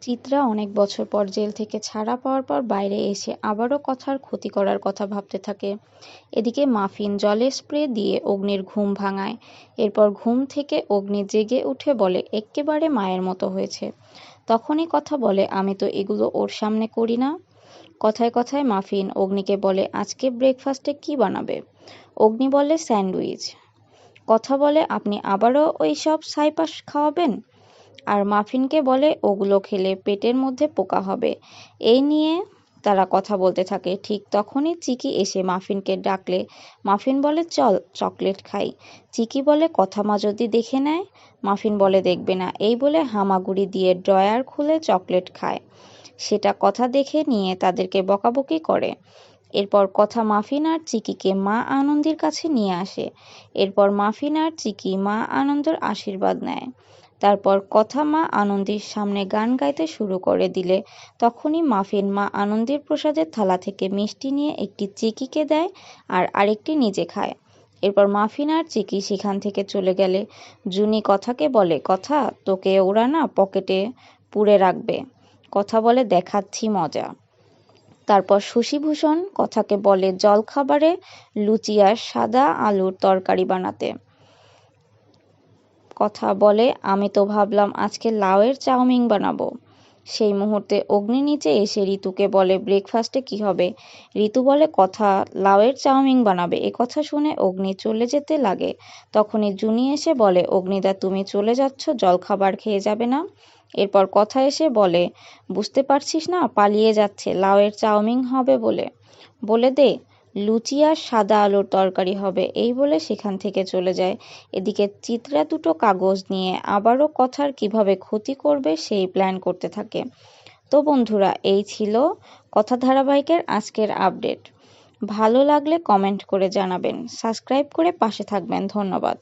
চিত্রা অনেক বছর পর জেল থেকে ছাড়া পাওয়ার পর বাইরে এসে আবারও কথার ক্ষতি করার কথা ভাবতে থাকে। এদিকে মাফিন জলের স্প্রে দিয়ে অগ্নির ঘুম ভাঙায়। এরপর ঘুম থেকে অগ্নি জেগে উঠে বলে এক্কেবারে মায়ের মতো হয়েছে। তখনই কথা বলে আমি তো এগুলো ওর সামনে করি না। কথায় কথায় মাফিন অগ্নিকে বলে আজকে ব্রেকফাস্টে কি বানাবে। অগ্নি বলে স্যান্ডউইচ। কথা বলে আপনি আবারও ওই সব সাইপাস খাওয়াবেন। আর মাফিনকে বলে ওগুলো খেলে পেটের মধ্যে পোকা হবে। এই নিয়ে তারা কথা বলতে থাকে। ঠিক তখনই চিকি এসে মাফিনকে ডাকলে মাফিন বলে চল চকলেট খাই। চিকি বলে কথা মা যদি দেখে নেয়। মাফিন বলে দেখবে না। এই বলে হামাগুড়ি দিয়ে ড্রয়ার খুলে চকলেট খায়। সেটা কথা দেখে নিয়ে তাদেরকে বকাবকি করে। এরপর কথা মাফিন আর চিকিকে মা আনন্দের কাছে নিয়ে আসে। এরপর মাফিন আর চিকি মা আনন্দের আশীর্বাদ নেয়। তারপর কথা মা আনন্দের সামনে গান গাইতে শুরু করে দিলে তখনই মাফিন মা আনন্দের প্রসাদের থালা থেকে মিষ্টি নিয়ে একটি চিকিকে দেয় আর আরেকটি নিজে খায়। এরপর মাফিন আর চিকি সেখান থেকে চলে গেলে জুনি কথাকে বলে কথা তোকে ওরা না পকেটে পুরে রাখবে। কথা বলে দেখাচ্ছি মজা। তারপর শশীভূষণ কথাকে বলে জলখাবারে লুচি আর সাদা আলুর তরকারি বানাতে। কথা বলে আমি তো ভাবলাম আজকে লাউয়ের চাউমিন বানাবো। সেই মুহূর্তে অগ্নি নিচে এসে ঋতুকে বলে ব্রেকফাস্টে কি হবে। ঋতু বলে কথা লাউয়ের চাউমিন বানাবে। কথা শুনে অগ্নি চলে যেতে লাগে। তখনই জুনি এসে বলে অগ্নিদা তুমি চলে যাচ্ছ জলখাবার খেয়ে যাবে না। এরপর কথা এসে বলে বুঝতে পারছিস না পালিয়ে যাচ্ছে লাউয়ের চাউমিন হবে বলে। বলে দে লুচি আর সাদা আলুর তরকারি হবে। এই বলে সেখান থেকে চলে যায়। এদিকে চিত্রা দুটো কাগজ নিয়ে আবারও কথার কিভাবে ক্ষতি করবে সেই প্ল্যান করতে থাকে। তো বন্ধুরা এই ছিল কথা ধারাবাহিকের আজকের আপডেট। ভালো লাগলে কমেন্ট করে জানাবেন, সাবস্ক্রাইব করে পাশে থাকবেন। ধন্যবাদ।